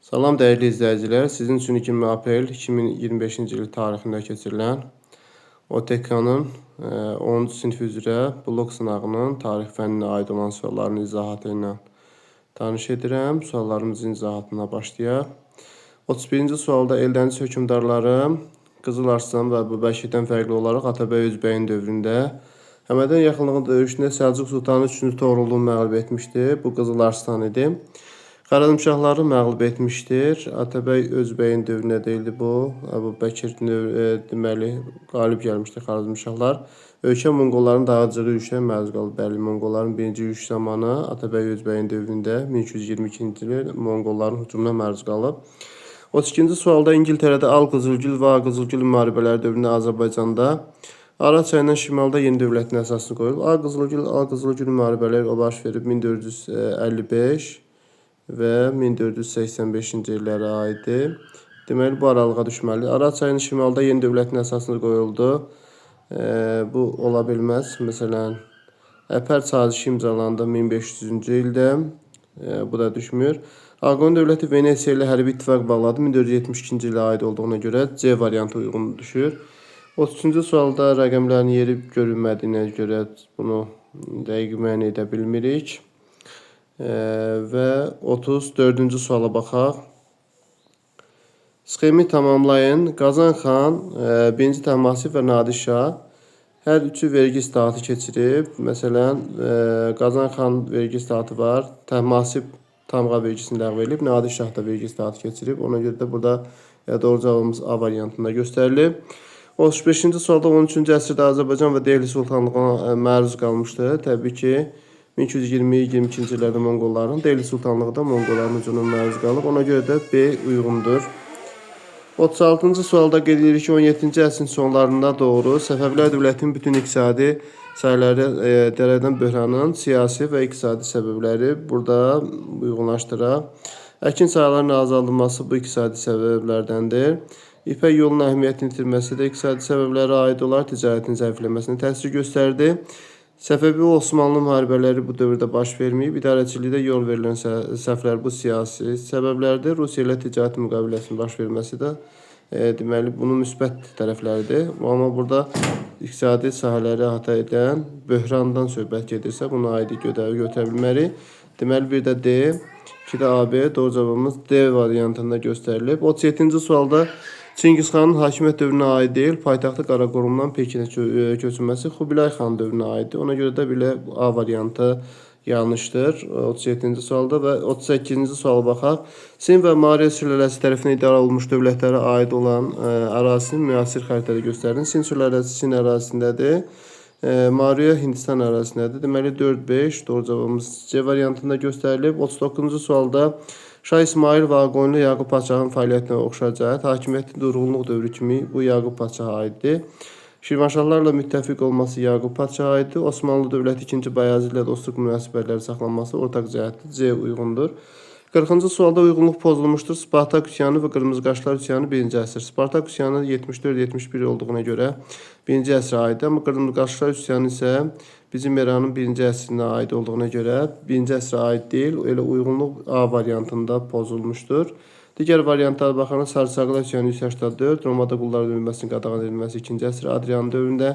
Salam dəyərli izləyicilər, sizin üçün 20 aprel 2025-ci il tarixində keçirilən OTK-nın 10-cu sinif üzrə blok sınağının tarix fənninə aid olan sualların izahatı ilə tanış edirəm. Suallarımızın izahatına başlayaq. 31-ci sualda Eldəniz hökmdarları Qızıl Arslan və Əbubəkirdən fərqli olaraq Atabəy Özbəyin dövründə Həmədən yaxınlığında döyüşündə Səlcuq Sultanı 3-cü Toğrulunu məğlub etmişdi. Bu Qızıl Arslan idi. Qaradımşahları məğlub etmişdir. Atabəy Özbəyin dövrünə deyildi bu. Əbubəkir deməli qalib gəlmişdir Qaradımşahlar. Ölkə Monqolların dağıcığı yürüşə məruz qalıb. Bəli, Monqolların birinci yürüş zamanı Atabəy Özbəyin dövründə 1222-ci il Monqolların hücumuna məruz qalıb. 32-ci sualda İngiltərədə Al-Qızılgül və Qızılgül müharibələri dövründə Azərbaycanda Araz çayından şimalda yeni dövlətin əsasını qoyulub. Al-Qızılgül müharibələri baş verib 1455 və 1485-ci illərə aiddir. Deməli, bu aralığa düşməlidir. Araz çayının şimalda yeni dövlətin əsasını qoyuldu. Bu ola bilməz. Məsələn, Əhəd sazişi imzalandı 1500-cü ildə. Bu da düşmür. Ağqoun dövləti Venesiya ilə hərbi ittifaq bağladı. 1472-ci ilə aid olduğuna görə C variantı uyğun düşür. 33-cü sualda rəqəmlərin yeri görünmədiyinə görə bunu dəqiq müəyyən edə bilmirik. Və 34-cü suala baxaq. Sxemi tamamlayın. Qazan xan, 1-ci Təhmasib və Nadir Şah hər üçü vergi islahatı keçirib. Məsələn, Qazan xan vergi islahatı var. Təhmasib tamğa vergisini ləğv edib. Nadir Şah da vergi islahatı keçirib. Ona görə də burada doğru cavabımız A variantında göstərilib. 35-ci sualda 13-cü əsrdə Azərbaycan və Delhi Sultanlığına məruz qalmışdı. Təbii ki, 1220-22-ci illərdə Monqolların, Delhi Sultanlığı da Monqolların hücumuna məruz qalıb. Ona görə də B uyğundur. 36-cı sualda qeyd edilir ki, 17-ci əsrin sonlarında doğru Səfəvilər dövlətinin bütün iqtisadi sahələri dərədən böhranın siyasi və iqtisadi səbəbləri burada uyğunlaşdıraq. Əkin sahələrinin azaldılması bu iqtisadi səbəblərdəndir. İpək yolunun əhəmiyyətini itirməsi də iqtisadi səbəblərə aid olaraq ticarətin zəifləməsinə təsir göstərdi. Səfəvi və Osmanlı müharibələri bu dövrdə baş verməyib. İdarəçilikdə yol verilən səhvlər bu siyasi səbəblərdir. Rusiya ilə ticarət müqaviləsinin baş verməsi də deməli bunun müsbət tərəfləridir. Amma burada iqtisadi sahələri əhatə edən böhrandan söhbət gedirsə, buna aid götürə bilmərik. Deməli bir də D, 2 də AB, doğru cavabımız D variantında göstərilib. 37-ci sualda Çingiz xanın hakimiyyət dövrünə aid deyil, paytaxtı Qaraqorumdan Pekinə köçürməsi Xubilay xan dövrünə aiddir. Ona görə də belə A variantı yanlışdır 37-ci sualda və 38-ci suala baxaq. Sin və Mariya sülaləsi tərəfindən idarə olunmuş dövlətlərə aid olan ərazinin müasir xəritədə göstərin. Sin sülaləsi Sin ərazisindədir. Mariya Hindistan ərazisindədir. Deməli 4-5 doğru cavabımız C variantında göstərilib. 39-cu sualda Şah İsmail və Ağqoyunlu Yaqub Padşahın fəaliyyətinə oxşar cəhət hakimiyyətin durğunluq dövrü kimi bu Yaqub Padşaha aiddir. Şirvanşahlarla müttəfiq olması Yaqub Padşaha aiddir. Osmanlı dövləti 2-ci Bayazid ilə dostluq münasibətləri saxlanması ortaq cəhətdir. C uyğundur. 40-cı sualda uyğunluq pozulmuşdur. Spartak üsyanı və Qırmızı Qaşlar üsyanı 1-ci əsr. Spartak üsyanı 74-71 olduğuna görə 1-ci əsrə aiddir. Amma Qırmızı Qaşlar üsyanı isə bizim eranın 1-ci əsrinə aid olduğuna görə 1-ci əsrə aid deyil. Elə uyğunluq A variantında pozulmuşdur. Digər variantlara baxaraq Sarısaqlar üsyanı 184, Romada qullar döyülməsinin qadağan edilməsi 2-ci əsr, Adrian dövründə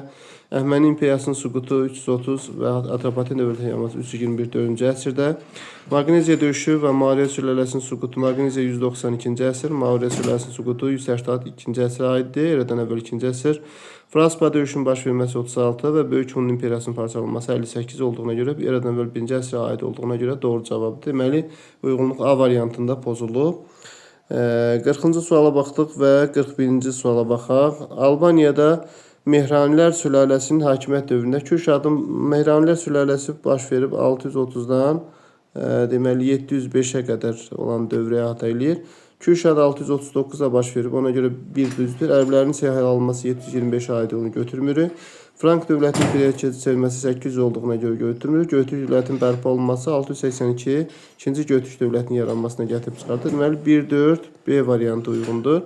Əhəməni imperiyasının süqutu 330 və Atropaten dövlətin yaranması 321 4-cü əsrdə, Maqneziya döyüşü və Mauriya sülaləsinin süqutu Maqneziya 192-ci əsr, Mauriya sülaləsinin süqutu 182-ci əsrə aiddir, eradan əvvəl 2-ci əsr, Franspa döyüşünün baş verməsi 36 və Böyük Hun imperiyasının parçalanması 58 olduğuna görə, eradan əvvəl 1-ci əsrə aid olduğuna görə doğru cavabdır. Deməli, uyğunluq A variantında pozulub. 40-cı suala baxdıq və 41-ci suala baxaq. Albaniyada Mehranilər sülaləsinin hakimiyyət dövründə Kürşadın Mehranilər sülaləsi baş verib 630-dan deməli 705-ə qədər olan dövrə əhatə eləyir. Kürşad 639-da baş verib, ona görə bir düzdür. Ərəblərin siyahıya alınması 725 aidlığını götürmürük. Frank dövlətinin piriyaya çevrilməsi 800 olduğuna görə götürmürük. Göytürk dövlətinin bərpa olunması 682 ikinci Göytürk dövlətinin yaranmasına gətirib çıxardır. Deməli 1-4 B variantı uyğundur.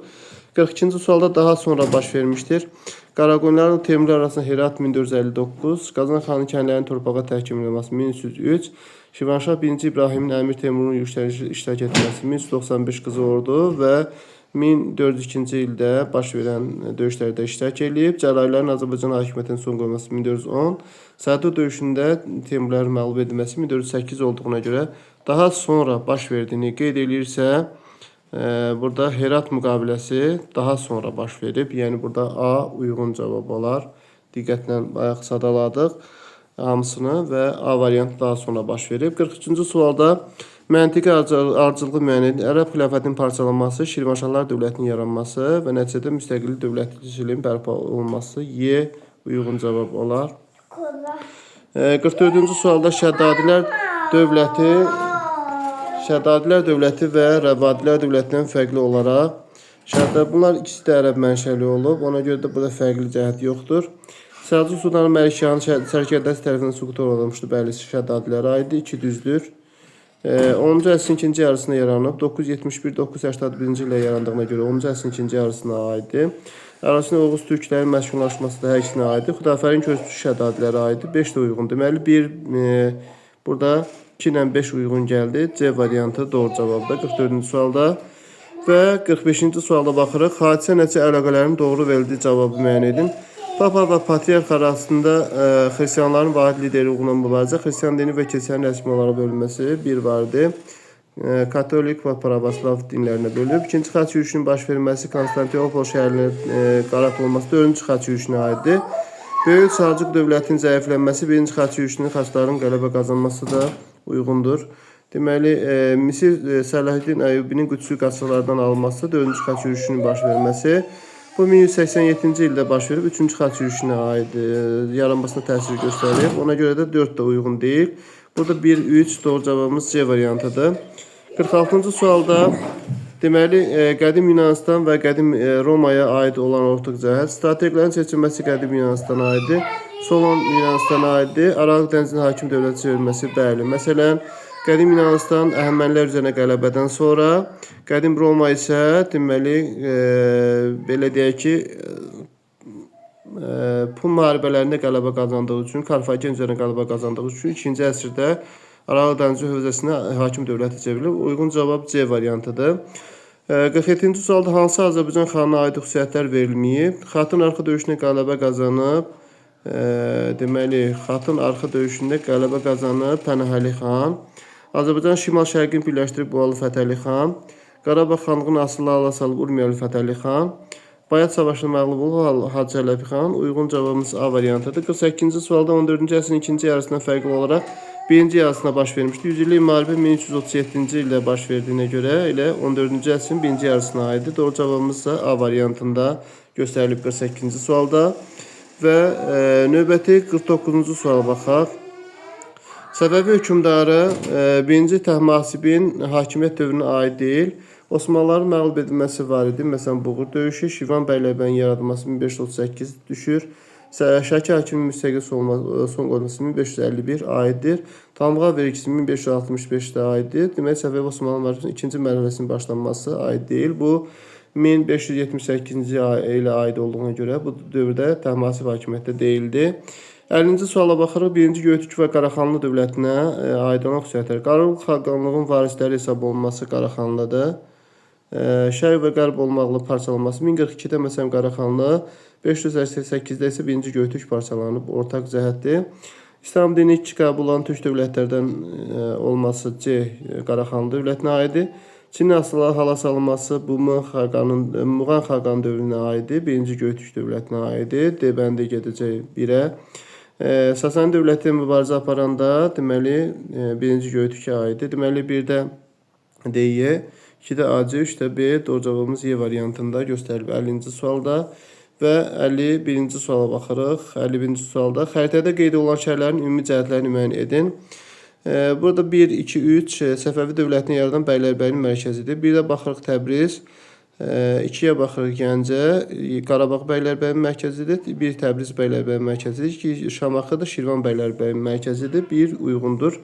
42-ci sualda daha sonra baş vermişdir. Qaraqoyunların Teymurlar arasında Herat 1459, Qazan xanın kəndlərinin torpağa təhkim edilməsi 1303, Şirvanşah 1-ci İbrahimin Əmir Teymurun yürüşlərində iştirak etməsi, 1195 Qızıl Ordu və 1402-ci ildə baş verən döyüşlərdə iştirak edib. Cəlalirlərin Azərbaycan hakimiyyətinə son qoyması 1410, Sərdur döyüşündə Teymurların məğlub edilməsi 1408 olduğuna görə daha sonra baş verdiyini qeyd edirsə, burada Herat müqaviləsi daha sonra baş verib. Yəni burada A uyğun cavab olar. Diqqətlə bayaq sadaladıq hamısını və A variantı daha sonra baş verib. 43-cü sualda məntiqi ardıcılığı müəyyən edin. Ərəb xilafətinin parçalanması, Şirvanşahlar dövlətinin yaranması və nəticədə müstəqillik dövlətçiliyin bərpa olunması Y uyğun cavab olar. 44-cü sualda Şəddadilər dövləti və Rəvadilər dövlətindən fərqli olaraq, bunlar ikisi də ərəb mənşəli olub, ona görə də burada fərqli cəhət yoxdur. Səlcuq Sultanı Məlikşahın sərkərdəsi tərəfindən süquta uğramışdır, bəli, Şəddadilərə aiddir, 2 düzdür. 10-cu əsrin ikinci yarısında yaranıb, 971-981-ci ilə yarandığına görə 10-cu əsrin ikinci yarısına aiddir. Ərazisində Oğuz türklərin məskunlaşması da hər ikisinə aiddir. Xudafərin közçüsü Şəddadilərə aiddir, 5 də uyğun. Deməli, burada 2 ilə 5 uyğun gəldi. C variantı doğru cavabdır 44-cü sualda. Və 45-ci sualda baxırıq. Hadisə nəticə əlaqələrin doğru verildiyi cavabı müəyyən edin. Papa və patriarx arasında xristianların vahid lideri uğruna mübarizə, xristian dini və kilsənin rəsmi olaraq bölünməsi bir vardı. Katolik və pravoslav dinlərinə bölünüb. İkinci xaç yürüşünün baş verməsi, Konstantinopol şəhərinin qarat olması 4-cü xaç yürüşünə aiddir. Böyük Səlcuq dövlətinin zəiflənməsi, 1-ci xaç yürüşünün xaçların qələbə qazanması da uyğundur. Deməli, Misir Səlahiddin Əyyubinin Qüdsü qaçaqlardan alınması, 4-cü xaç yürüşünün baş verməsi. Bu 1187-ci ildə baş verib, 3-cü xaç yürüşünə aid yaranmasına təsir göstərir. Ona görə də 4 də uyğun deyil. Burada 1-3 doğru cavabımız C variantıdır. 46-cı sualda deməli, qədim Yunanistan və qədim Romaya aid olan ortaq cəhət, strateqlərin seçilməsi qədim Yunanistana aiddir, Solon Yunanistana aiddir, Aralıq dənizinin hakim dövlət çevrilməsi, bəli. Məsələn, qədim Yunanistan Əhəmənilər üzərinə qələbədən sonra, qədim Roma isə deməli, belə deyək ki, Pun müharibələrində qələbə qazandığı üçün, Karfagen üzərinə qələbə qazandığı üçün 2-ci əsrdə Aralıq dənizi hövzəsinə hakim dövləti çevrilib. Uyğun cavab C variantıdır. 47-ci sualda hansı Azərbaycan xanına aid xüsusiyyətlər verilməyib? Xatın arxa döyüşündə qələbə qazanıb. Deməli, Xatın arxa döyüşündə qələbə qazanıb Pənahəli xan. Azərbaycan şimal-şərqini birləşdirib Ulalı Fətəli xan. Qarabağ xanlığını asılı salıb Urmiyalı Fətəli xan. Bayat savaşında məğlub olan Hacı Çələbi xan. Uyğun cavabımız A variantıdır. 48-ci sualda 14-cü əsrin ikinci yarısından fərqli olaraq 1-ci yarısına baş vermişdir. 100 illik müharibə 1337-ci ildə baş verdiyinə görə elə 14-cü əsrin 1-ci yarısına aiddir. Doğru cavabımız ise A variantında göstərilib 48-ci sualda. Və növbəti 49-cu suala baxaq. Səfəvi hökmdarı 1-ci Təhmasibin hakimiyyət dövrünə aid deyil. Osmanlıların məğlub edilməsi var idi. Məsələn, Buğur döyüşü, Şirvan bəylərbəyin yaradılması 1538 düşür. Şəki hakiminin müstəqil son qoyulması 1551 aiddir. Tamğa vergisi 1565-də aiddir. Demək, Səfəvi Osmanlıların ikinci mərhələsinin başlanması aid deyil. Bu 1578-ci ilə aid olduğuna görə bu dövrdə Təhmasib hakimiyyətdə deyildi. 50-ci suala baxırıq. 1-ci Göytürk və Qaraxanlı dövlətinə aid olan xüsusiyyətlər. Qarabağ xaqanlığın varisləri hesab olunması Qaraxanlıdır. Şərq və Qərb olmaqla parçalanması 1042-də məsələn Qaraxanlı, 588-də isə 1-ci Göytürk parçalanıb, ortaq cəhətdir. İslam dini iki qəbul olan türk dövlətlərdən olması C Qaraxanlı dövlətinə aiddir. Çin asılı hala salınması Muğan xaqan dövrünə aiddir, 1-ci Göytürk dövlətinə aiddir. D bəndi gedəcək 1-ə. Sasani dövləti mübarizə aparanda deməli 1-ci Göytürkə aiddir. Deməli 1-də D-yə, 2-də AC, 3-də B, doğru cavabımız Y variantında göstərilib 50-ci sualda. Və 51-ci suala baxırıq. 51-ci sualda xəritədə qeyd olunan şəhərlərin ümumi cəhətlərini müəyyən edin. Burada 1, 2, 3 Səfəvi dövlətini yaradan Bəylərbəyinin mərkəzidir. 1-də baxırıq Təbriz, 2-yə baxırıq Gəncə, Qarabağ Bəylərbəyinin mərkəzidir. 1 Təbriz Bəylərbəyinin mərkəzidir. 2 Şamaxı da Şirvan Bəylərbəyinin mərkəzidir. 1 uyğundur.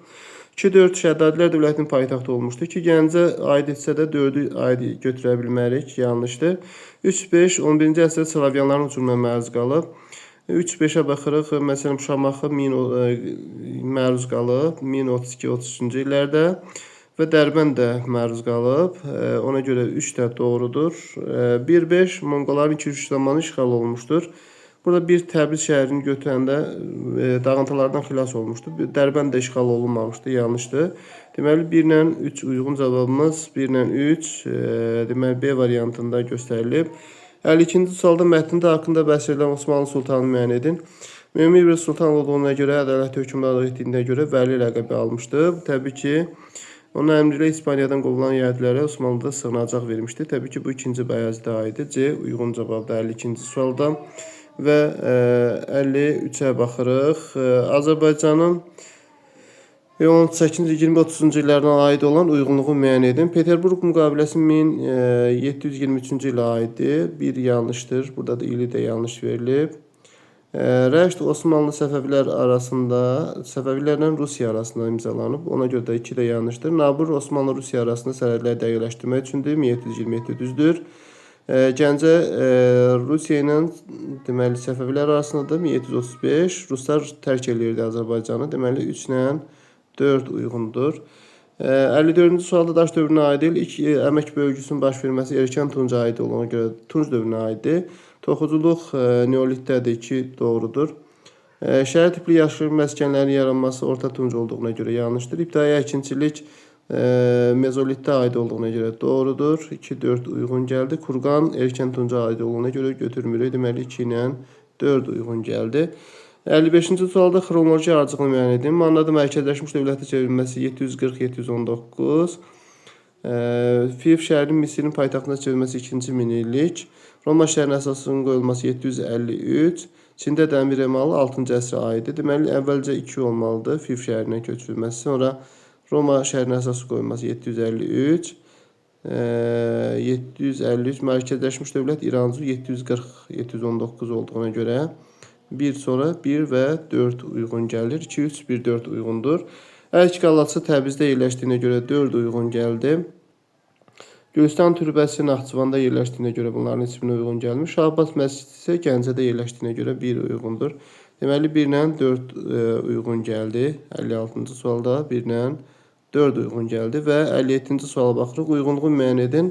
2-4 Şəddadilər dövlətinin paytaxtı olmuşdur. 2 Gəncə aid etsə də 4-ü aid götürə bilmərik, yanlışdır. 3-5 11-ci əsrdə Slavyanların hücumuna məruz qalıb. 3-5-ə baxırıq. Məsələn, Şamaxı məruz qalıb 1032-33-cü illərdə və Dərbənd də məruz qalıb. Ona görə 3 də doğrudur. 1-5 Monqolların 2-3 zamanı işğal olunmuşdur. Burada bir Təbriz şəhərini götürəndə dağıntılardan xilas olmuşdur. Dərbənd də işğal olunmamışdı, yanlışdır. Deməli 1 ilə 3 uyğun cavabımız 1 ilə 3 deməli B variantında göstərilib. 52-ci sualda mətndə haqqında bəhs edilən Osmanlı sultanını müəyyən edin. Ümumi bir sultan olduğuna görə, ədalətli hökmdarlıq etdiyinə görə Vəli ləqəbi almışdı. Təbii ki, onun əmri ilə İspaniyadan qovulan yəhudlərə Osmanlıda sığınacaq vermişdi. Təbii ki, bu ikinci Bəyazıdə aiddir. C uyğun cavabdır 52-ci sualda. Və 53-ə baxırıq. Azərbaycanın 18-20-30-cu illərinə aid olan uyğunluğu müəyyən edin. Peterburq müqaviləsi 1723-cü ilə aiddir. Bir yanlışdır. Burada da ili də yanlış verilib. Rəşd Osmanlı Səfəvilərlə Rusiya arasında imzalanıb. Ona görə də 2 də yanlışdır. Nabur Osmanlı Rusiya arasında sərhədləri dəqiqləşdirmək üçündür. 1727 düzdür. Gəncə Rusiya ilə deməli Səfəvilər arasındadır. 1735 Ruslar tərk eləyirdi Azərbaycanı. Deməli 3 ilə 4 uyğundur. 54-cü sualda daş dövrünə aid ilk əmək bölgüsünün baş verməsi erkən Tunca aid olduğuna görə Tunc dövrünə aiddir. Toxuculuq neolitdədir, 2 doğrudur. Şəhər tipli yaşayış məskənlərinin yaranması Orta Tunc olduğuna görə yanlışdır. İbtidai əkinçilik mezolitdə aid olduğuna görə doğrudur. 2-4 uyğun gəldi. Kurqan erkən Tunca aid olduğuna görə götürmürük. Deməli 2 ilə 4 uyğun gəldi. 55-ci sualda xronoloji ardıcılığını müəyyən edin. Mannada mərkəzləşmiş dövlətə çevrilməsi 740-719. Fiv şəhərinin Misirin paytaxtına çevrilməsi 2-ci minillik. Roma şəhərinin əsasının qoyulması 753. Çində dəmir emalı 6-cı əsrə aiddir. Deməli, əvvəlcə 2 olmalıdır. Fiv şəhərinə köçürülməsi, sonra Roma şəhərinin əsası qoyulması 753. 753 mərkəzləşmiş dövlət İranzu 740-719 olduğuna görə 1 sonra 1 və 4 uyğun gəlir. 2, 3, 1, 4 uyğundur. Ərk qalası Təbrizdə yerləşdiyinə görə 4 uyğun gəldi. Gülüstan türbəsi Naxçıvanda yerləşdiyinə görə bunların heç birinə uyğun gəlmiş. Şah-Abbas məscidi isə Gəncədə yerləşdiyinə görə 1 uyğundur. Deməli 1 ilə 4 uyğun gəldi. 56-cı sualda 1 ilə 4 uyğun gəldi və 57-ci suala baxırıq. Uyğunluğu müəyyən edin.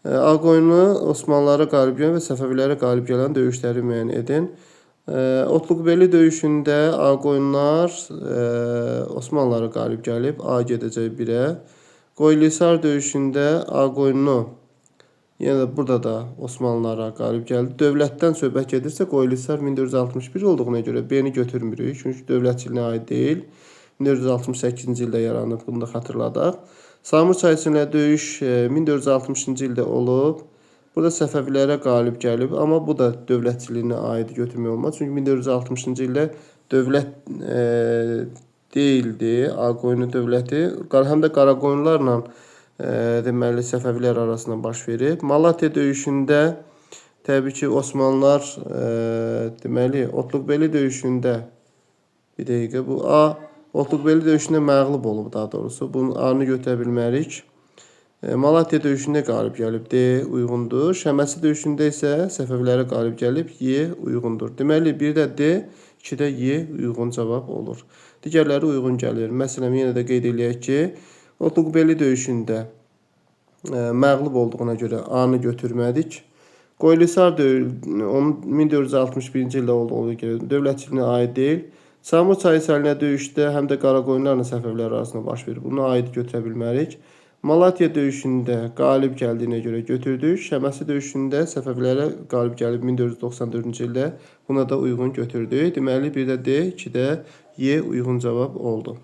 Ağqoyunlu Osmanlılara qalib gələn və Səfəvilərə qalib gələn döyüşləri müəyyən edin. Otluqbeli döyüşündə Ağqoyunlar Osmanlılara qalib gəlib. A gedəcək 1-ə. Qoylisar döyüşündə Ağqoyunlu, yenə də burada da Osmanlılara qalib gəldi. Dövlətdən söhbət gedirsə Qoylisar 1461 olduğuna görə B-ni götürmürük. Çünki dövlətçiliyinə aid deyil. 1468-ci ildə yaranıb, bunu da xatırladaq. Samur çayçısıyla döyüş 1460-cı ildə olub. Burada Səfəvilərə qalib gəlib, amma bu da dövlətçiliyinə aid götürmək olmaz. Çünki 1460-cı ildə dövlət deyildi, Ağqoyunlu dövləti. Həm də Qaraqoyunlarla deməli Səfəvilər arasında baş verib. Malatya döyüşündə təbii ki Osmanlılar deməli Otluqbeli döyüşündə bir dəqiqə bu A Otluqbeli döyüşündə məğlub olub daha doğrusu. Bunun A-nı götürə bilmərik. Malatya döyüşündə qalib gəlib. D uyğundur. Şəməsi döyüşündə isə Səfəvilərə qalib gəlib. Y uyğundur. Deməli 1-də D, 2-də Y uyğun cavab olur. Digərləri uyğun gəlir. Məsələn, yenə də qeyd eləyək ki, Otluqbeli döyüşündə məğlub olduğuna görə A-nı götürmədik. Qoylisar onun 1461-ci ildə olduğuna görə dövlətçiliyinə aid deyil. Samur çayı səlinə döyüşdə həm də Qaraqoyunlarla Səfəvilər arasında baş verib. Buna aid götürə bilmərik. Malatya döyüşündə qalib gəldiyinə görə götürdük. Şəməsi döyüşündə Səfəvilərə qalib gəlib 1494-cü ildə. Buna da uyğun götürdük. Deməli 1-də D, 2-də Y uyğun cavab oldu.